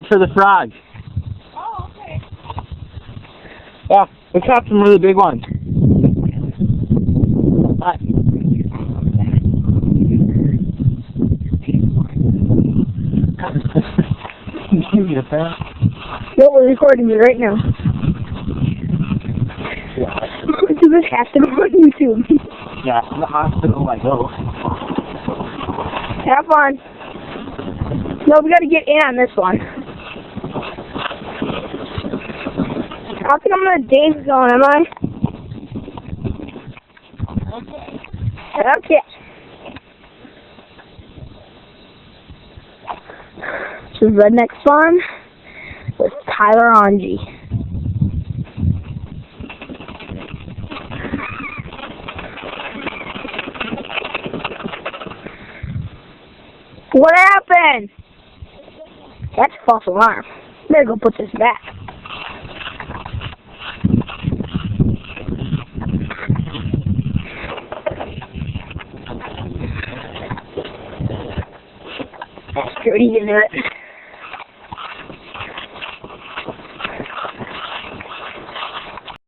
for the frogs. Oh, okay. Yeah, we caught some really big ones. Hi. Give me a pen. No, we're recording it right now. So this has to go on YouTube. Yeah, in the hospital I go. Have fun. No, we gotta get in on this one. I don't think I'm gonna Dave's zone, am I? Okay. This is the next one with Tyler Ongie. What happened? That's a false alarm. Better go put this back. That's pretty good.